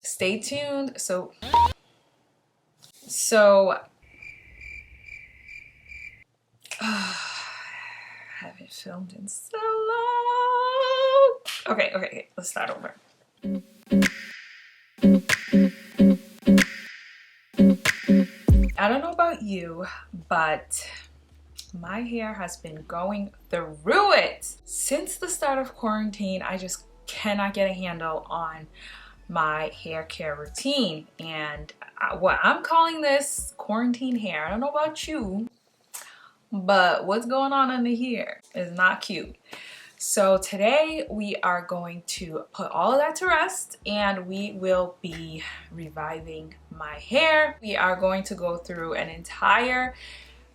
stay tuned. So I haven't filmed in so long. Okay, let's start over. I don't know about you, but my hair has been going through it. Since the start of quarantine, I just cannot get a handle on my hair care routine. And what I'm calling this quarantine hair, I don't know about you, but what's going on under here is not cute. So today we are going to put all of that to rest and we will be reviving my hair. We are going to go through an entire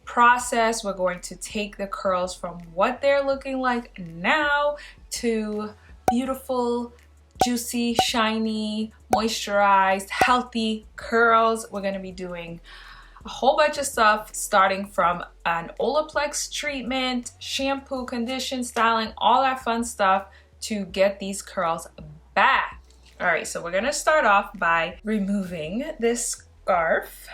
process. We're going to take the curls from what they're looking like now to beautiful, juicy, shiny, moisturized, healthy curls. We're going to be doing a whole bunch of stuff, starting from an Olaflex treatment, shampoo, condition, styling, all that fun stuff to get these curls back. All right, so we're gonna start off by removing this scarf.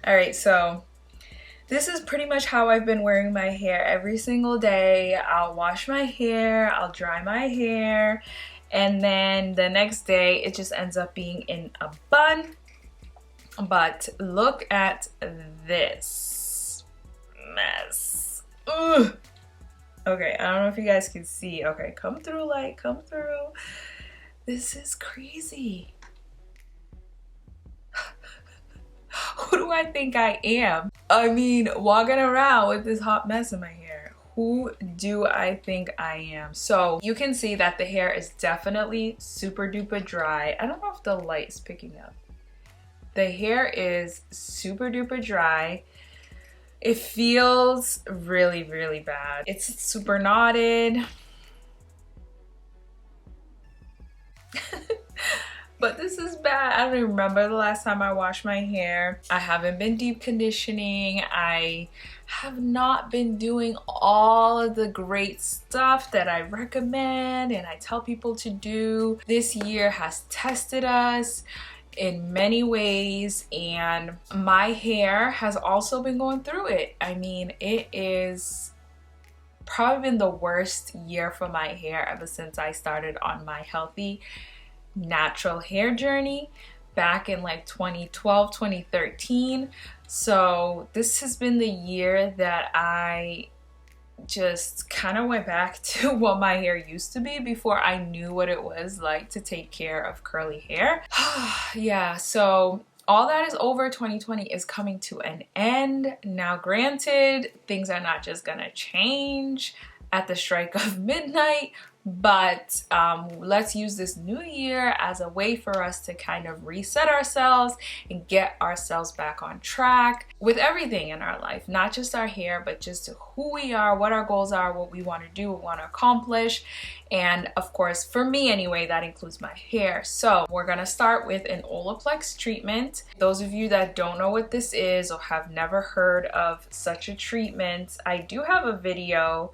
All right, so this is pretty much how I've been wearing my hair every single day. I'll wash my hair, I'll dry my hair, and then the next day it just ends up being in a bun. But look at this mess. Ugh. Okay, I don't know if you guys can see. Okay, come through, light, come through. This is crazy. Who do I think I am? I mean, walking around with this hot mess in my hair. Who do I think I am? So you can see that the hair is definitely super duper dry. I don't know if the light is picking up. The hair is super duper dry. It feels really, really bad. It's super knotted. But this is bad. I don't even remember the last time I washed my hair. I haven't been deep conditioning. I have not been doing all of the great stuff that I recommend and I tell people to do. This year has tested us in many ways, and my hair has also been going through it. I mean, it is probably been the worst year for my hair ever since I started on my healthy natural hair journey back in like 2012, 2013. So this has been the year that I just kind of went back to what my hair used to be before I knew what it was like to take care of curly hair. Yeah, so all that is over. 2020 is coming to an end. Now, granted, things are not just gonna change at the strike of midnight, but let's use this new year as a way for us to kind of reset ourselves and get ourselves back on track with everything in our life, not just our hair, but just who we are, what our goals are, what we want to do, what we want to accomplish. And of course, for me anyway, that includes my hair. So we're gonna start with an Olaflex treatment. Those of you that don't know what this is or have never heard of such a treatment, I do have a video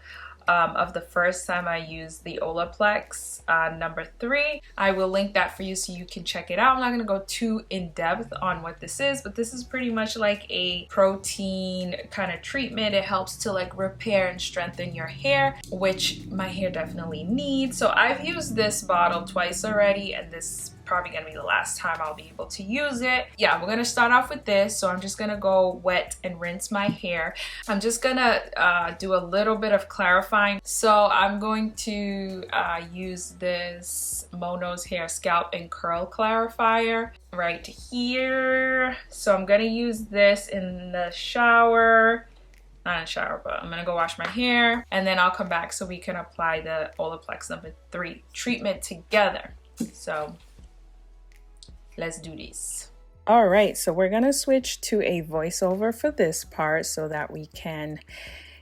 of the first time I used the Olaflex number 3. I will link that for you so you can check it out. I'm not going to go too in depth on what this is, but this is pretty much like a protein kind of treatment. It helps to like repair and strengthen your hair, which my hair definitely needs. So I've used this bottle twice already, and this is probably gonna be the last time I'll be able to use it. Yeah, we're gonna start off with this. So I'm just gonna go wet and rinse my hair. I'm just gonna do a little bit of clarifying. So I'm going to use this Mono's Hair Scalp and Curl Clarifier right here. So I'm gonna use this in the shower. Not in the shower, but I'm gonna go wash my hair and then I'll come back so we can apply the Olaflex number 3 treatment together. So let's do this. All right, so we're gonna switch to a voiceover for this part so that we can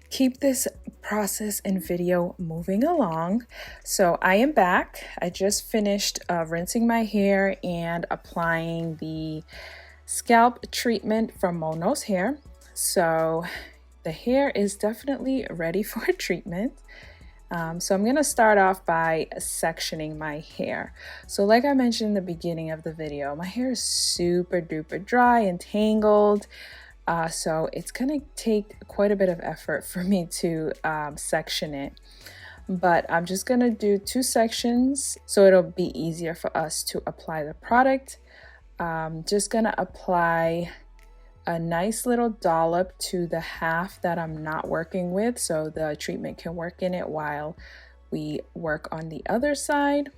keep this process and video moving along. So I am back. I just finished rinsing my hair and applying the scalp treatment from Mono's Hair. So the hair is definitely ready for treatment. So I'm going to start off by sectioning my hair. So like I mentioned in the beginning of the video, my hair is super duper dry and tangled. So it's going to take quite a bit of effort for me to section it. But I'm just going to do 2 sections so it'll be easier for us to apply the product. Just going to apply a nice little dollop to the half that I'm not working with so the treatment can work in it while we work on the other side.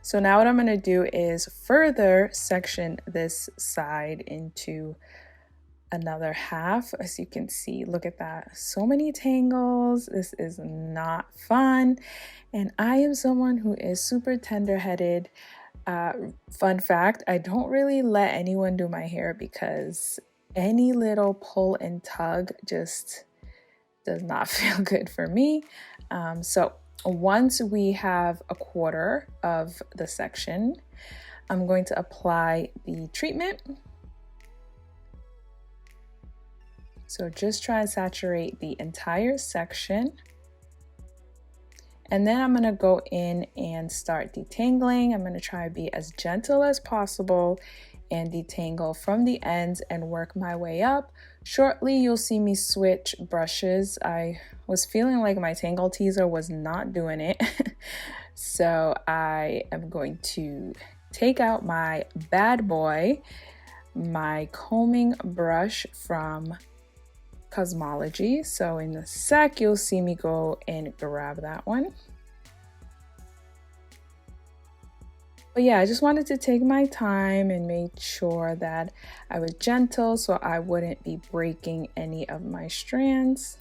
So now what I'm going to do is further section this side into another half. As you can see, look at that, so many tangles. This is not fun, and I am someone who is super tender-headed. Fun fact, I don't really let anyone do my hair because any little pull and tug just does not feel good for me. So once we have a quarter of the section, I'm going to apply the treatment. So just try and saturate the entire section. And then I'm going to go in and start detangling. I'm going to try to be as gentle as possible and detangle from the ends and work my way up. Shortly, you'll see me switch brushes. I was feeling like my tangle teaser was not doing it. So I am going to take out my bad boy, my combing brush from Cosmology. So in a sec, you'll see me go and grab that one. But yeah, I just wanted to take my time and make sure that I was gentle so I wouldn't be breaking any of my strands.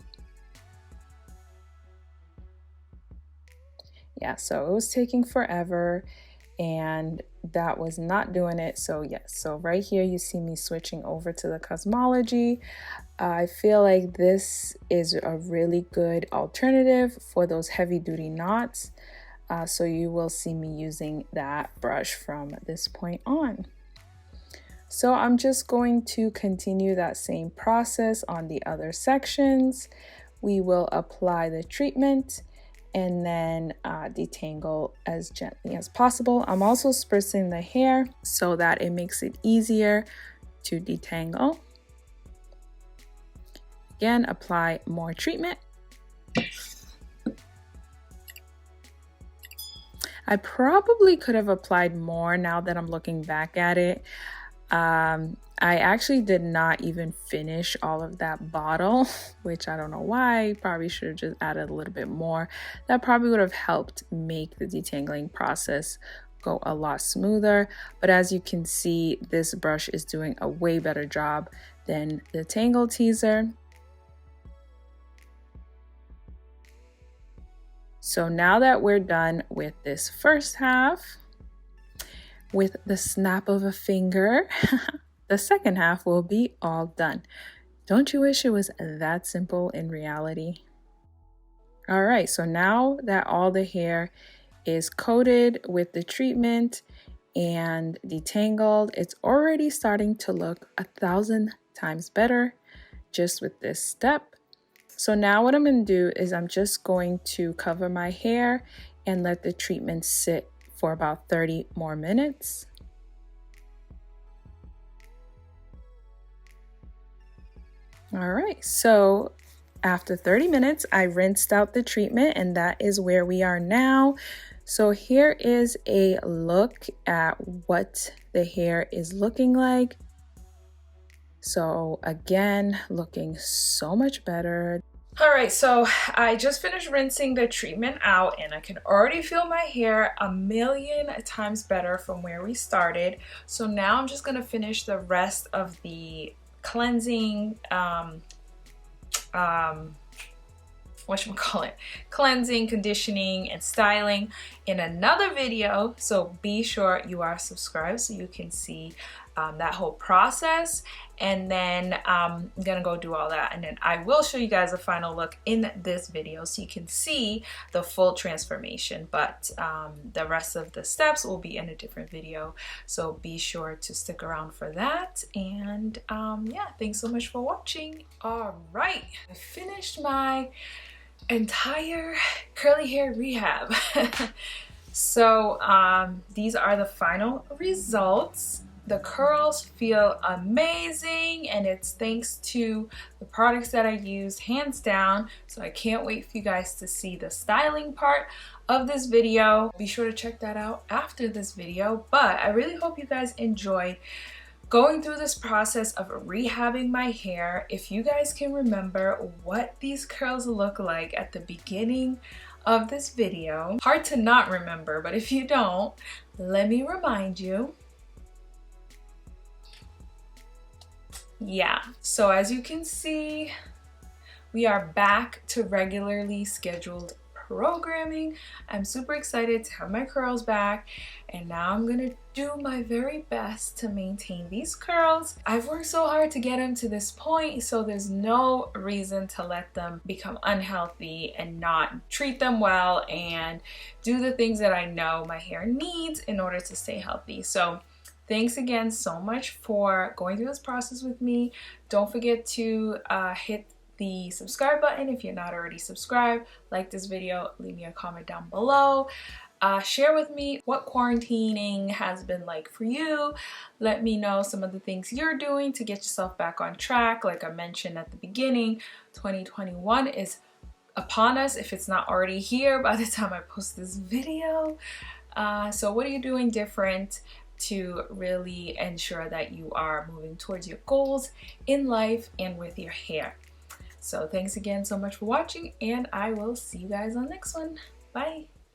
Yeah, so it was taking forever and that was not doing it. So yes, so right here you see me switching over to the Cosmology. I feel like this is a really good alternative for those heavy duty knots. So you will see me using that brush from this point on. So I'm just going to continue that same process on the other sections. We will apply the treatment and then detangle as gently as possible. I'm also sprucing the hair so that it makes it easier to detangle. Again, apply more treatment. I probably could have applied more now that I'm looking back at it. I actually did not even finish all of that bottle, which I don't know why. Probably should have just added a little bit more. That probably would have helped make the detangling process go a lot smoother. But as you can see, this brush is doing a way better job than the Tangle Teaser. So now that we're done with this first half, with the snap of a finger, the second half will be all done. Don't you wish it was that simple in reality? All right, so now that all the hair is coated with the treatment and detangled, it's already starting to look 1,000 times better just with this step. So now what I'm going to do is I'm just going to cover my hair and let the treatment sit for about 30 more minutes. All right, so after 30 minutes, I rinsed out the treatment and that is where we are now. So here is a look at what the hair is looking like. So again, looking so much better. All right, so I just finished rinsing the treatment out and I can already feel my hair 1,000,000 times better from where we started. So now I'm just gonna finish the rest of the cleansing, cleansing, conditioning, and styling in another video. So be sure you are subscribed so you can see that whole process, and then I'm gonna go do all that, and then I will show you guys a final look in this video so you can see the full transformation. But the rest of the steps will be in a different video, so be sure to stick around for that. And yeah, thanks so much for watching. All right, I finished my entire curly hair rehab. So these are the final results. The curls feel amazing, and it's thanks to the products that I use, hands down. So I can't wait for you guys to see the styling part of this video. Be sure to check that out after this video. But I really hope you guys enjoyed going through this process of rehabbing my hair. If you guys can remember what these curls look like at the beginning of this video, hard to not remember, but if you don't, let me remind you. Yeah, so as you can see, we are back to regularly scheduled programming. I'm super excited to have my curls back, and now I'm gonna do my very best to maintain these curls. I've worked so hard to get them to this point, so there's no reason to let them become unhealthy and not treat them well and do the things that I know my hair needs in order to stay healthy. So thanks again so much for going through this process with me. Don't forget to hit the subscribe button if you're not already subscribed. Like this video, leave me a comment down below. Share with me what quarantining has been like for you. Let me know some of the things you're doing to get yourself back on track. Like I mentioned at the beginning, 2021 is upon us if it's not already here by the time I post this video. So what are you doing different to really ensure that you are moving towards your goals in life and with your hair? So thanks again so much for watching, and I will see you guys on the next one. Bye.